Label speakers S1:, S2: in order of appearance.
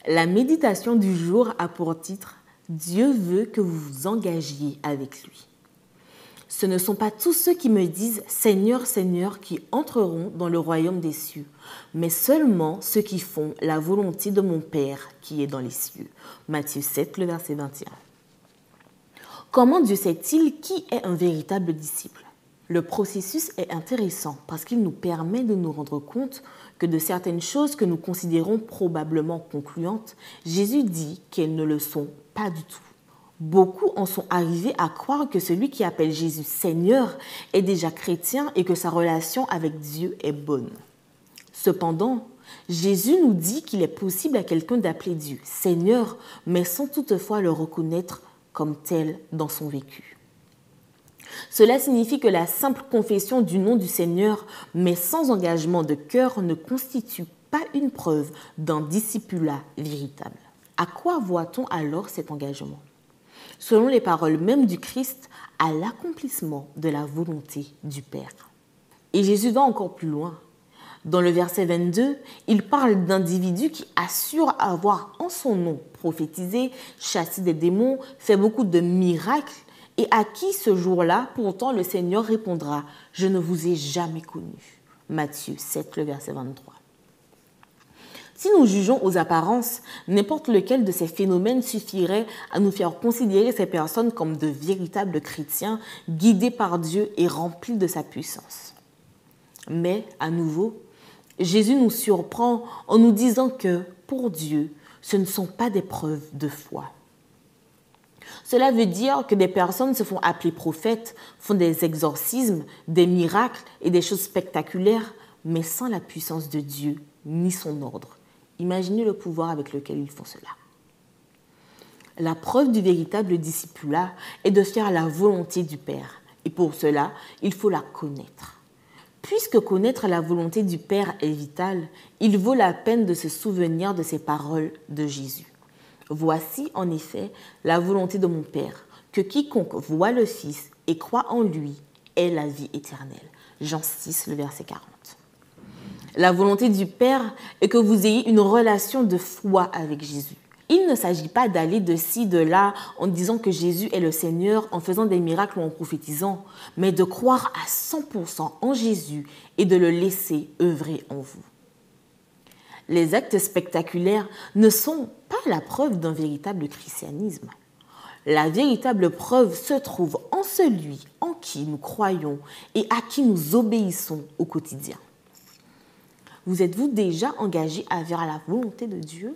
S1: La méditation du jour a pour titre « Dieu veut que vous vous engagiez avec lui ». Ce ne sont pas tous ceux qui me disent « Seigneur, Seigneur » qui entreront dans le royaume des cieux, mais seulement ceux qui font la volonté de mon Père qui est dans les cieux. Matthieu 7, le verset 21. Comment Dieu sait-il qui est un véritable disciple ? Le processus est intéressant parce qu'il nous permet de nous rendre compte que de certaines choses que nous considérons probablement concluantes, Jésus dit qu'elles ne le sont pas du tout. Beaucoup en sont arrivés à croire que celui qui appelle Jésus Seigneur est déjà chrétien et que sa relation avec Dieu est bonne. Cependant, Jésus nous dit qu'il est possible à quelqu'un d'appeler Dieu Seigneur, mais sans toutefois le reconnaître comme tel dans son vécu. Cela signifie que la simple confession du nom du Seigneur, mais sans engagement de cœur, ne constitue pas une preuve d'un discipulat véritable. À quoi voit-on alors cet engagement ? Selon les paroles mêmes du Christ, à l'accomplissement de la volonté du Père. Et Jésus va encore plus loin. Dans le verset 22, il parle d'individus qui assurent avoir en son nom prophétisé, chassé des démons, fait beaucoup de miracles, et à qui ce jour-là, pourtant, le Seigneur répondra « Je ne vous ai jamais connu ». Matthieu 7, le verset 23. Si nous jugeons aux apparences, n'importe lequel de ces phénomènes suffirait à nous faire considérer ces personnes comme de véritables chrétiens, guidés par Dieu et remplis de sa puissance. Mais, à nouveau, Jésus nous surprend en nous disant que, pour Dieu, ce ne sont pas des preuves de foi. Cela veut dire que des personnes se font appeler prophètes, font des exorcismes, des miracles et des choses spectaculaires, mais sans la puissance de Dieu ni son ordre. Imaginez le pouvoir avec lequel ils font cela. La preuve du véritable discipulat est de faire la volonté du Père. Et pour cela, il faut la connaître. Puisque connaître la volonté du Père est vital, il vaut la peine de se souvenir de ces paroles de Jésus. Voici en effet la volonté de mon Père, que quiconque voit le Fils et croit en lui ait la vie éternelle. Jean 6, le verset 40. La volonté du Père est que vous ayez une relation de foi avec Jésus. Il ne s'agit pas d'aller de ci, de là en disant que Jésus est le Seigneur, en faisant des miracles ou en prophétisant, mais de croire à 100% en Jésus et de le laisser œuvrer en vous. Les actes spectaculaires ne sont pas la preuve d'un véritable christianisme. La véritable preuve se trouve en celui en qui nous croyons et à qui nous obéissons au quotidien. Vous êtes-vous déjà engagé à faire la volonté de Dieu ?